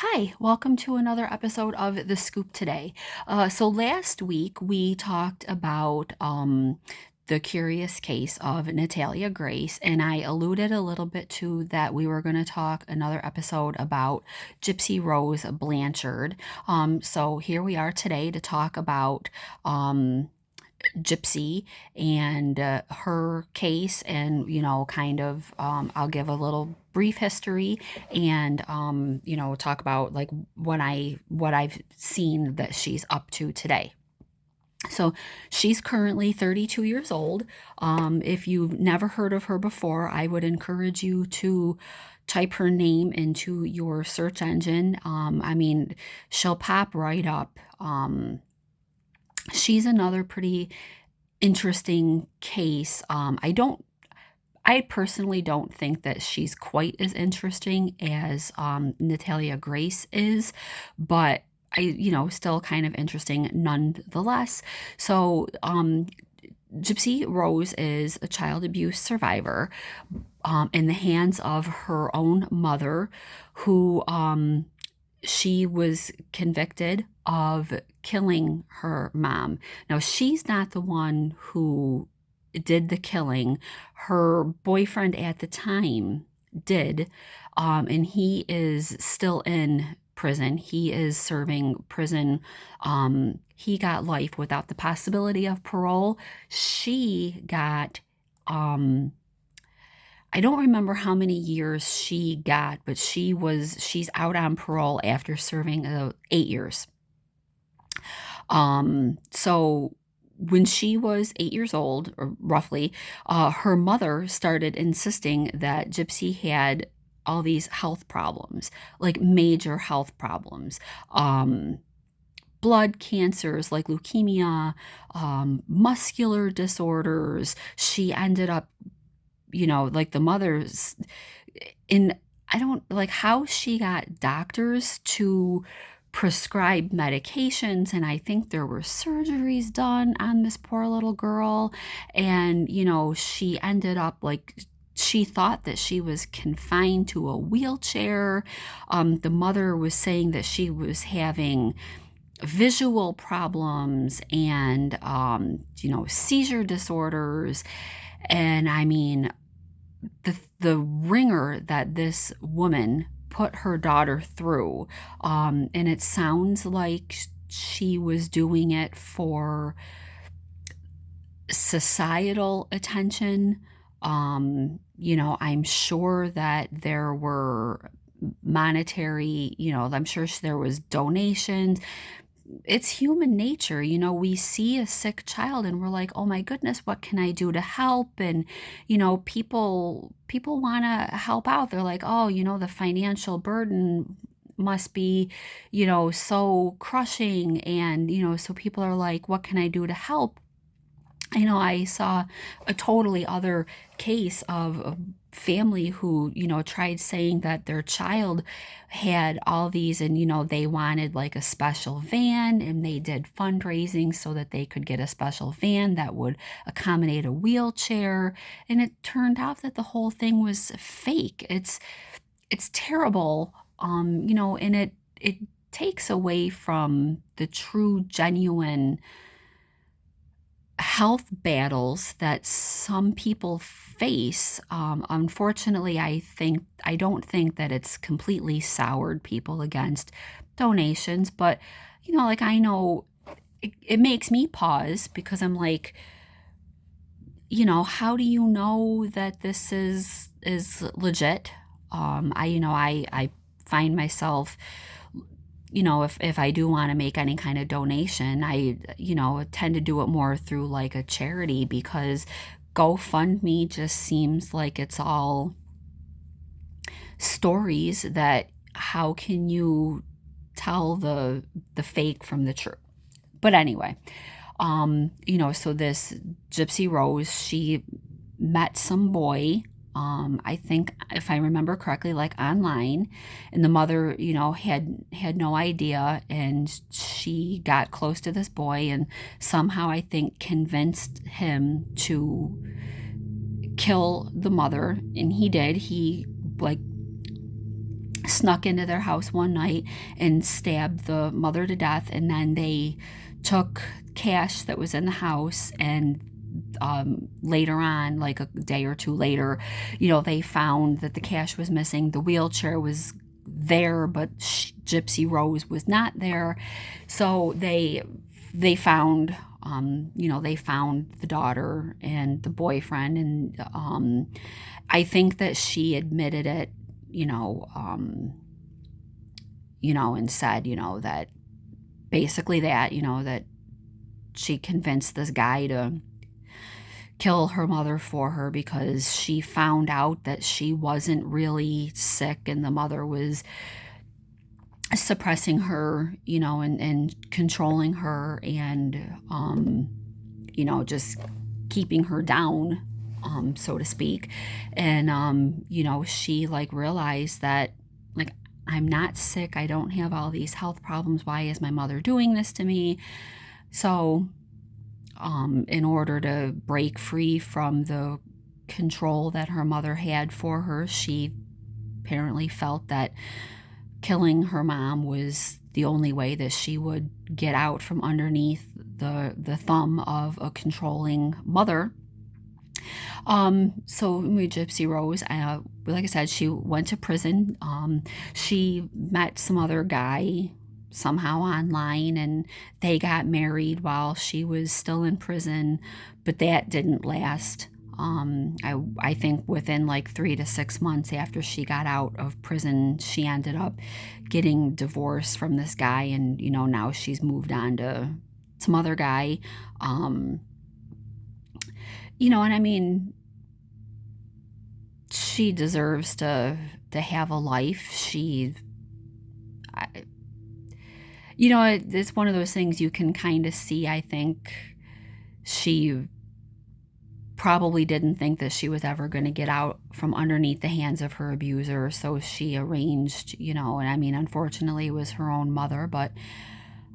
Hi, welcome to another episode of The Scoop Today. So last week we talked about the curious case of Natalia Grace, and I alluded a little bit to that we were going to talk another episode about Gypsy Rose Blanchard. So here we are today to talk about Gypsy and her case, and kind of I'll give a little brief history and talk about like what I've seen that she's up to today. So she's currently 32 years old. If you've never heard of her before, I would encourage you to type her name into your search engine. I mean, she'll pop right up. She's another pretty interesting case. I personally don't think that she's quite as interesting as Natalia Grace is, but still kind of interesting nonetheless. So, Gypsy Rose is a child abuse survivor in the hands of her own mother, who she was convicted of killing her mom. Now, she's not the one who did the killing. Her boyfriend at the time did, and he is still in prison. He is serving prison. He got life without the possibility of parole. She got I don't remember how many years she got, but she's out on parole after serving 8 years. So when she was 8 years old, or roughly, her mother started insisting that Gypsy had all these health problems, like major health problems. Blood cancers like leukemia, muscular disorders. She ended up, like the mother's in, I don't like how she got doctors to prescribe medications, and I think there were surgeries done on this poor little girl. And she ended up like she thought that she was confined to a wheelchair. The mother was saying that she was having visual problems and seizure disorders. And I mean, the ringer that this woman put her daughter through, and it sounds like she was doing it for societal attention. I'm sure that there were monetary, I'm sure there was donations. It's human nature. We see a sick child and we're like, oh my goodness, what can I do to help? And people want to help out. They're like, oh, the financial burden must be so crushing. And so people are like, what can I do to help? I saw a totally other case of a family who, tried saying that their child had all these, and, they wanted like a special van, and they did fundraising so that they could get a special van that would accommodate a wheelchair. And it turned out that the whole thing was fake. It's terrible. And it takes away from the true, genuine health battles that some people face. Unfortunately, I don't think that it's completely soured people against donations, but like I know it makes me pause because I'm like, how do you know that this is legit? I find myself, if I do want to make any kind of donation, I, tend to do it more through like a charity, because GoFundMe just seems like it's all stories that how can you tell the fake from the true? But anyway, so this Gypsy Rose, she met some boy, I think if I remember correctly, like online, and the mother, had no idea, and she got close to this boy and somehow I think convinced him to kill the mother, and he did. He like snuck into their house one night and stabbed the mother to death, and then they took cash that was in the house, and later on, like a day or two later, they found that the cash was missing. The wheelchair was there, but Gypsy Rose was not there. So they found they found the daughter and the boyfriend, and I think that she admitted it, and said, that basically that she convinced this guy to kill her mother for her because she found out that she wasn't really sick and the mother was suppressing her, and controlling her, and just keeping her down, so to speak. And she realized that, I'm not sick, I don't have all these health problems, why is my mother doing this to me? So in order to break free from the control that her mother had for her, she apparently felt that killing her mom was the only way that she would get out from underneath the thumb of a controlling mother. So with Gypsy Rose, like I said, she went to prison. She met some other guy somehow online, and they got married while she was still in prison, but that didn't last. I think within 3 to 6 months after she got out of prison, she ended up getting divorced from this guy, and now she's moved on to some other guy. And I mean, she deserves to have a life. It's one of those things you can kind of see. I think she probably didn't think that she was ever going to get out from underneath the hands of her abuser, so she arranged, and I mean, unfortunately, it was her own mother, but,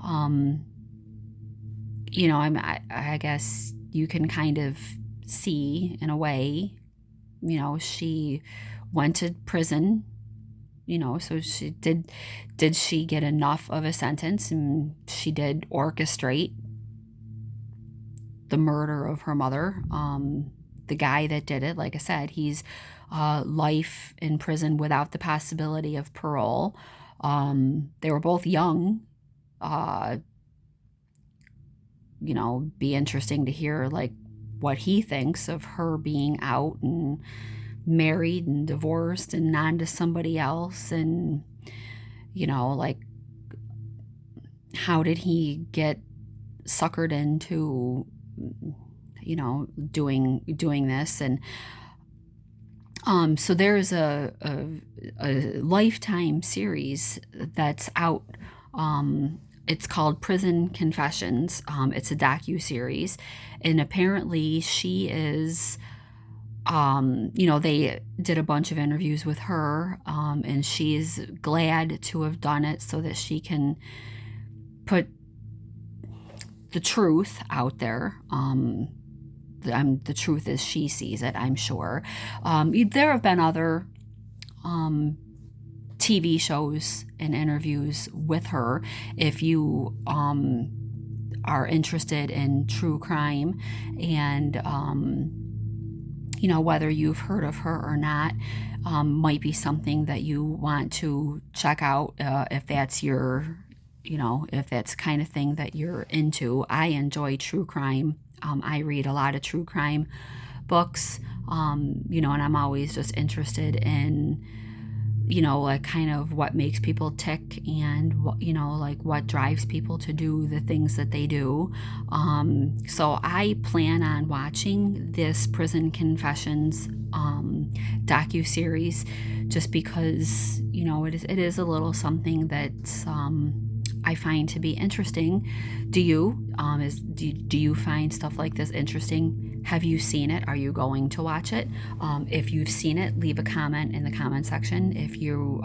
I guess you can kind of see, in a way, she went to prison, so she did she get enough of a sentence, and she did orchestrate the murder of her mother. The guy that did it, like I said, he's life in prison without the possibility of parole. They were both young. Be interesting to hear what he thinks of her being out and married and divorced and on to somebody else, and how did he get suckered into doing this. And so there's a Lifetime series that's out. It's called Prison Confessions. It's a docu-series, and apparently she is, they did a bunch of interviews with her, and she's glad to have done it so that she can put the truth out there. The truth as she sees it, I'm sure. There have been other TV shows and interviews with her. If you are interested in true crime, and whether you've heard of her or not, might be something that you want to check out, if that's your, if that's the kind of thing that you're into. I enjoy true crime. I read a lot of true crime books, and I'm always just interested in, kind of what makes people tick, and what drives people to do the things that they do. So I plan on watching this Prison Confessions docu-series, just because, it is a little something that I find to be interesting. Do you? Do you find stuff like this interesting? Have you seen it? Are you going to watch it? If you've seen it, leave a comment in the comment section. If you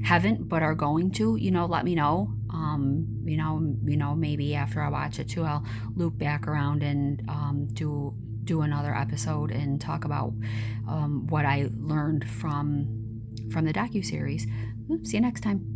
haven't but are going to, let me know. Maybe after I watch it too, I'll loop back around and do another episode and talk about what I learned from from the docuseries. See you next time.